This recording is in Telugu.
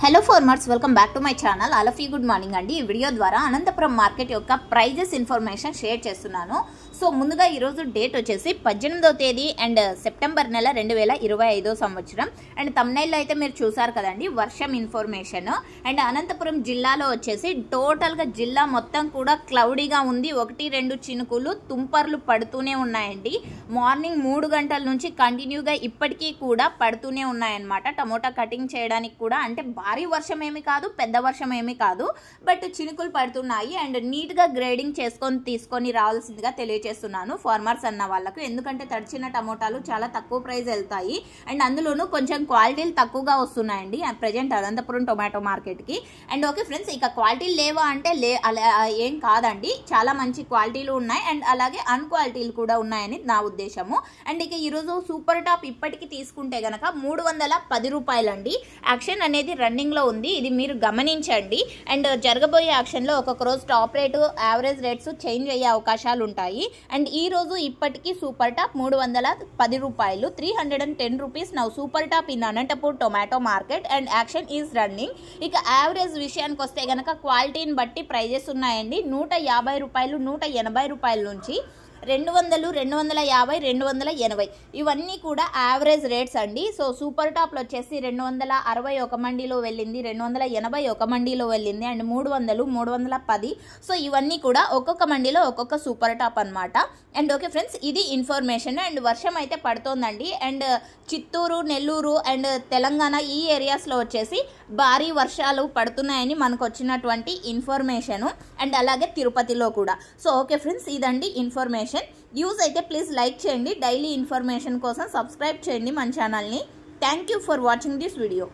Hello farmers, welcome back to my channel. All of you good morning అండి. ఈ వీడియో ద్వారా అనంతపురం మార్కెట్ యొక్క ప్రైజెస్ ఇన్ఫర్మేషన్ షేర్ చేస్తున్నాను. సో ముందుగా ఈరోజు డేట్ వచ్చేసి 18వ తేదీ అండ్ సెప్టెంబర్ నెల 2025 సంవత్సరం. అండ్ తమ్నైల్లో అయితే మీరు చూసారు కదండి వర్షం ఇన్ఫర్మేషన్. అండ్ అనంతపురం జిల్లాలో వచ్చేసి టోటల్గా జిల్లా మొత్తం కూడా క్లౌడీగా ఉంది. 1-2 చినుకులు తుంపర్లు పడుతూనే ఉన్నాయండి. మార్నింగ్ 3 గంటల నుంచి కంటిన్యూగా ఇప్పటికీ కూడా పడుతూనే ఉన్నాయన్నమాట. టమోటా కటింగ్ చేయడానికి కూడా అంటే భారీ వర్షం ఏమి కాదు, పెద్ద వర్షం ఏమి కాదు, బట్ చినుకులు పడుతున్నాయి. అండ్ నీట్గా గ్రేడింగ్ తీసుకొని రావాల్సిందిగా తెలియజేస్తున్నాను ఫార్మర్స్ అన్న వాళ్ళకు. ఎందుకంటే తడిచిన టమోటాలు చాలా తక్కువ ప్రైస్ వెళ్తాయి అండ్ అందులోనూ కొంచెం క్వాలిటీలు తక్కువగా వస్తున్నాయండి ప్రజెంట్ అనంతపురం టొమాటో మార్కెట్కి. అండ్ ఓకే ఫ్రెండ్స్, ఇక క్వాలిటీలు లేవా అంటే అలా ఏం కాదండి, చాలా మంచి క్వాలిటీలు ఉన్నాయి అండ్ అలాగే అన్క్వాలిటీలు కూడా ఉన్నాయని నా ఉద్దేశము. అండ్ ఇక ఈరోజు సూపర్ టాప్ ఇప్పటికి తీసుకుంటే గనక 310 రూపాయలండి. యాక్షన్ అనేది రన్నింగ్ లో ఉంది, ఇది మీరు గమనించండి. అండ్ జరగబోయే యాక్షన్ లో ఒక్కొక్క రోజు top rate average rates change అయ్యే అవకాశాలు ఉంటాయి. అండ్ ఈ రోజు ఇప్పటికీ సూపర్ టాప్ 310 రూపాయలు, 310 rupees now super top in Anantapur tomato market and action is running. ఇక యావరేజ్ విషయానికి వస్తే గనక క్వాలిటీని బట్టి ప్రైజెస్ ఉన్నాయండి. 150 రూపాయలు, 180 రూపాయల నుంచి 200, 250, 280 ఇవన్నీ కూడా యావరేజ్ రేట్స్ అండి. సో సూపర్ టాప్లో వచ్చేసి 260 ఒక మండీలో వెళ్ళింది, 280 ఒక మండీలో వెళ్ళింది అండ్ 300, 310. సో ఇవన్నీ కూడా ఒక్కొక్క మండీలో ఒక్కొక్క సూపర్ టాప్ అనమాట. అండ్ ఓకే ఫ్రెండ్స్, ఇది ఇన్ఫర్మేషన్. అండ్ వర్షం అయితే పడుతోందండి. అండ్ చిత్తూరు, నెల్లూరు అండ్ తెలంగాణ ఈ ఏరియాస్లో వచ్చేసి భారీ వర్షాలు పడుతున్నాయని మనకు వచ్చినటువంటి ఇన్ఫర్మేషను. అండ్ అలాగే తిరుపతిలో కూడా. సో ఓకే ఫ్రెండ్స్, ఇదండి ఇన్ఫర్మేషన్. యూజ్ అయితే ప్లీజ్ లైక్ చేయండి. డైలీ ఇన్ఫర్మేషన్ కోసం సబ్స్క్రైబ్ చేయండి మన ఛానల్ని. Thank you for watching this video.